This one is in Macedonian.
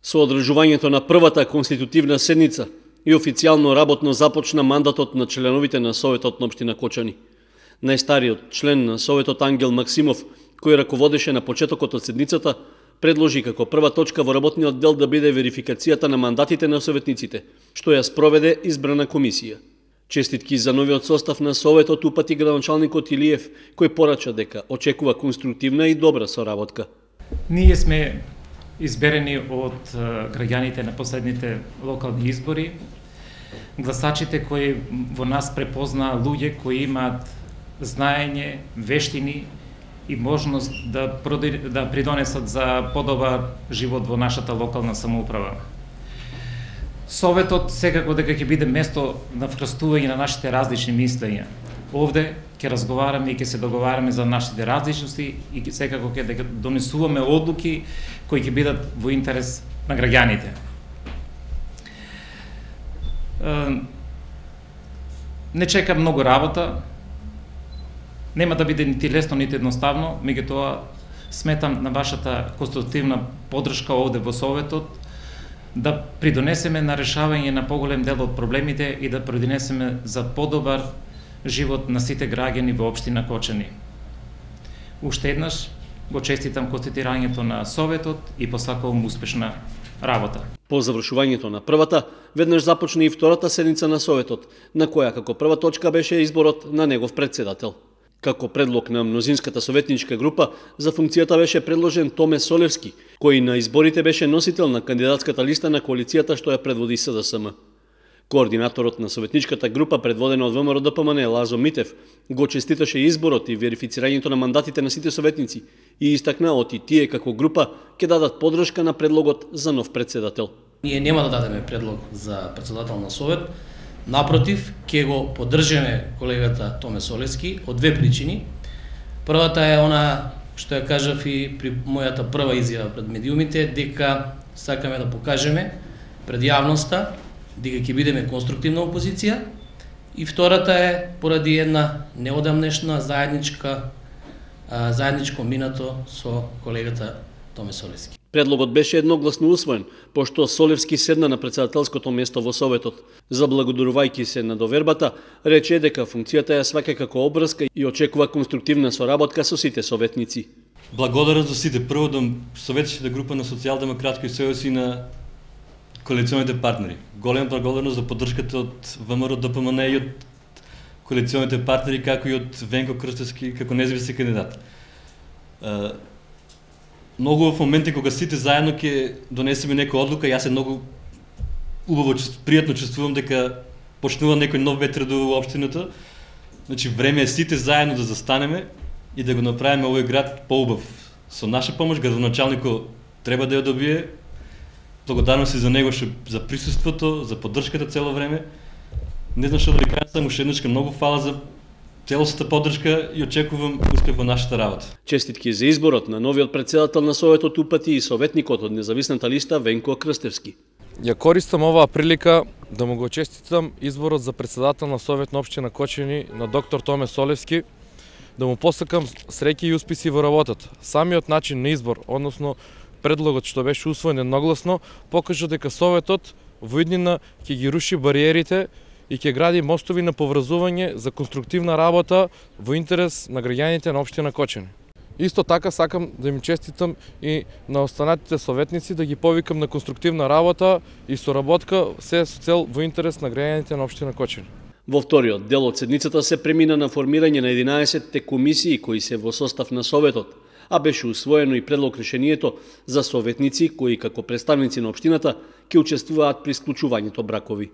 Со одржувањето на првата конститутивна седница и официјално работно започна мандатот на членовите на Советот на општина Кочани. Најстариот член на Советот Ангел Максимов, кој раководеше на почетокот од седницата, предложи како прва точка во работниот дел да биде верификацијата на мандатите на советниците, што ја спроведе избрана комисија. Честитки за новиот состав на Советот упати градоначалникот Илиев, кој порача дека очекува конструктивна и добра соработка. Ние сме изберени од граѓаните на последните локални избори, гласачите кои во нас препознаа луѓе кои имаат знаење, вештини и можност да придонесат за подобар живот во нашата локална самоуправа. Советот секако дека ќе биде место на вкрстување на нашите различни мислења. Овде ќе разговараме и ќе се договараме за нашите различности и секако ќе донесуваме одлуки кои ќе бидат во интерес на граѓаните. Не чека многу работа, нема да биде нити лесно, нити едноставно, меѓутоа сметам на вашата конструктивна поддршка овде во Советот да придонесеме на решавање на поголем дел од проблемите и да придонесеме за подобар живот на сите граѓани во општина Кочани. Уште еднаш го честитам конституирањето на Советот и посакувам успешна работа. По завршувањето на првата, веднаш започна и втората седница на Советот, на која како прва точка беше изборот на негов председател. Како предлог на мнозинската советничка група, за функцијата беше предложен Томе Солевски, кој на изборите беше носител на кандидатската листа на коалицијата што ја предводи СДСМ. Координаторот на советничката група, предводена од ВМРО ДПМН Лазо Митев, го честиташе изборот и верифицирањето на мандатите на сите советници и истакна оти тие како група ќе дадат поддршка на предлогот за нов председател. Ние нема да дадеме предлог за председател на Совет. Напротив, ќе го поддржиме колегата Томе Солевски од две причини. Првата е она што ја кажав и при мојата прва изјава пред медиумите, дека сакаме да покажеме пред јавноста дека ќе бидеме конструктивна опозиција, и втората е поради една неодамнешна заедничко минато со колегата Томе Солевски. Предлогот беше едногласно усвоен, пошто Солевски седна на председателското место во Советот. Заблагодарувајќи се на довербата, рече дека функцијата ја сваќа како обврска и очекува конструктивна соработка со сите советници. Благодарам за сите, прво до советничката група на Социјалдемократскиот сојуз и на коалиционите партнери. Голема благодарност за поддршката од ВМРО ДПМН и од коалиционите партнери, како и од Венко Крстевски како независен кандидат. Многу во моменти кога сите заедно ќе донесеме некоја одлука, јас се многу убаво, пријатно чувствувам дека почнува некој нов ветер во општината. Значи време е сите заедно да застанеме и да го направиме овој град поубав. Со наша помош градоначалникот треба да ја добие. Благодарност и за него за присуството, за поддршката цело време. Не знам што да ви кажам, само уште еднаш многу фала за целосната поддршка и очекувам успех во нашата работа. Честитки за изборот на новиот председател на Советот упати и советникот од независната листа Венко Крстевски. Ја користам оваа прилика да му го честитам изборот за председател на Совет на општина Кочани на доктор Томе Солевски, да му посакам среќа и успеси во работата. Самиот начин на избор, односно предлогот што беше усвоен едногласно, покажа дека Советот во иднина ќе ги руши бариерите и ќе гради мостови на поврзување за конструктивна работа во интерес на граѓаните на општина Кочани. Исто така сакам да им честитам и на останатите советници, да ги повикам на конструктивна работа и соработка, се со цел во интерес на граѓаните на општина Кочани. Во вториот дел од седницата се премина на формирање на 11 комисии кои се во состав на Советот, а беше усвоено и предлог решението за советници кои како представници на општината ќе учествуваат при склучувањето бракови.